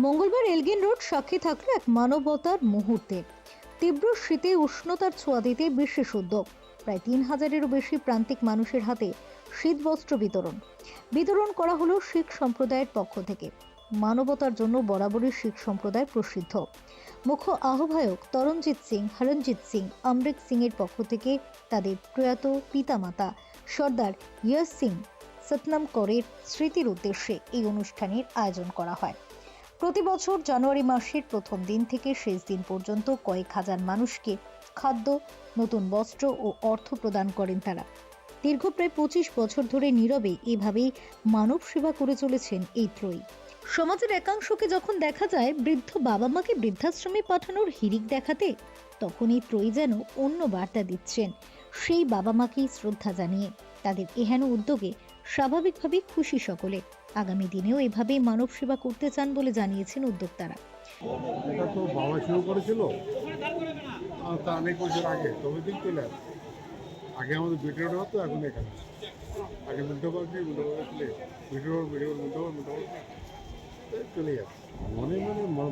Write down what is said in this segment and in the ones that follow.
মঙ্গলবার Elgin road সাক্ষী থাকলো এক মানবতার মুহূর্তে। তীব্র শীতে উষ্ণতার ছোঁয়া দিতে বিশেষ উদ্যোগ। প্রায় ৩,০০০-এরও বেশি প্রান্তিক মানুষের হাতে শীত বস্ত্র বিতরণ করা হলো শিখ সম্প্রদায়ের পক্ষ থেকে। মানবতার জন্য বরাবরই শিখ সম্প্রদায় প্রসিদ্ধ। মুখ্য আহ্বায়ক তরণজিৎ সিং, হরণজিৎ সিং, অমৃত সিং এর পক্ষ থেকে তাদের প্রয়াত পিতামাতা সর্দার ইয়স সিং সতনাম করের স্মৃতির উদ্দেশ্যে এই অনুষ্ঠানের আয়োজন করা হয়। প্রতি বছর জানুয়ারি মাসের প্রথম দিন থেকে শেষ দিন পর্যন্ত কয়েক হাজার মানুষকে খাদ্য, নতুন বস্ত্র ও অর্থ প্রদান করেন তারা। দীর্ঘ প্রায় ২৫ বছর ধরে নীরবে এভাবেই মানব সেবা করে চলেছেন এই ত্রয়ী। সমাজের একাংশকে যখন দেখা যায় বৃদ্ধ বাবা মাকে বৃদ্ধাশ্রমে পাঠানোর হিড়িক দেখাতে, তখন এই ত্রয়ী যেন অন্য বার্তা দিচ্ছেন সেই বাবা মাকেই শ্রদ্ধা জানিয়ে। তাদের এহেন উদ্যোগে স্বাভাবিকভাবেই খুশি সকলে। আগামী দিনেও এভাবেই মানব সেবা করতে চান বলে জানিয়েছেন উদ্যোক্তারা। এটা তো বাবা শুরু করেছিল তা অনেক বছর আগে, তবে দিন চলে আসে। আগে আমাদের ভিডিও হতো, এখন এখানে আগে মিলতে পারছি, ভিডিও চলে যাচ্ছে। মনে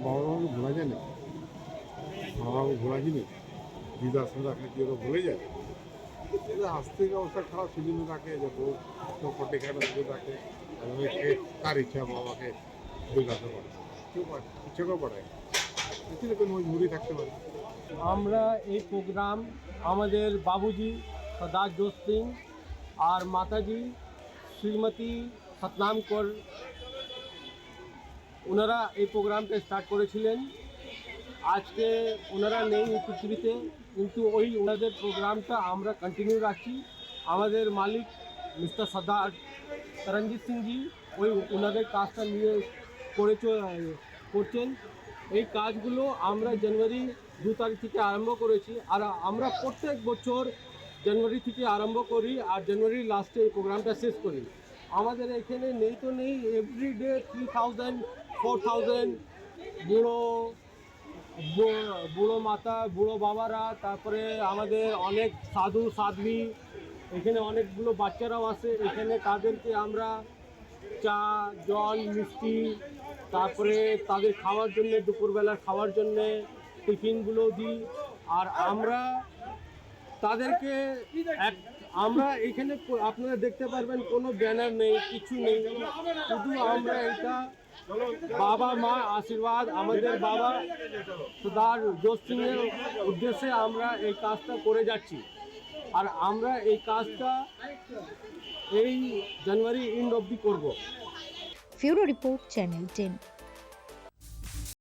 বাবা মাকে ভোলা যায় না, বাবাকে ভোলা যায়নি। বৃদ্ধাশ্রম রাখলে কি ওরা ভুলে যায়? আর্থিক অবস্থা খারাপ, সেজন্য রাখে যে পটে খায় রাখে, তার ইচ্ছা বাবাকে বৃদ্ধাশ্রম করে, কেউ ইচ্ছে কেউ পড়ায়, কোনো মজবুরি থাকতে পারে। আমরা এই প্রোগ্রাম আমাদের বাবুজি সর্দার জোশ সিং আর মাতাজি শ্রীমতী সতনাম কর, ওনারা এই প্রোগ্রামটা স্টার্ট করেছিলেন। আজকে ওনারা নেই এই পৃথিবীতে, কিন্তু ওই ওনাদের প্রোগ্রামটা আমরা কন্টিনিউ রাখছি। আমাদের মালিক মিস্টার সর্দার তরণজিৎ সিংজি ওই ওনাদের কাজটা নিয়ে করছেন। এই কাজগুলো আমরা জানুয়ারি 2 তারিখ থেকে আরম্ভ করেছি, আর আমরা প্রত্যেক বছর জানুয়ারি থেকে আরম্ভ করি আর জানুয়ারির লাস্টে এই প্রোগ্রামটা শেষ করি। আমাদের এখানে নেই এভরিডে 3000 4000 বুড়ো মাতা, বুড়ো বাবারা, তারপরে আমাদের অনেক সাধু সাধ্বী, এখানে অনেকগুলো বাচ্চারাও আসে। এখানে তাদেরকে আমরা চা, জল, মিষ্টি, তারপরে তাদের খাওয়ার জন্যে, দুপুরবেলা খাওয়ার জন্যে টিফিনগুলো দিই। আর আমরা তাদেরকে আমরা এখানে আপনারা দেখতে পারবেন কোনো ব্যানার নেই, কিছু নেই, শুধু আমরা এটা বাবা মা আশীর্বাদ, আমাদের বাবা সর্দার জোশ সিংয়ের উদ্দেশ্যে আমরা এই কাজটা করে যাচ্ছি। আর আমরা এই কাজটা এই জানুয়ারি এন্ড অবধি করব। ফিউরো রিপোর্ট, চ্যানেল 10।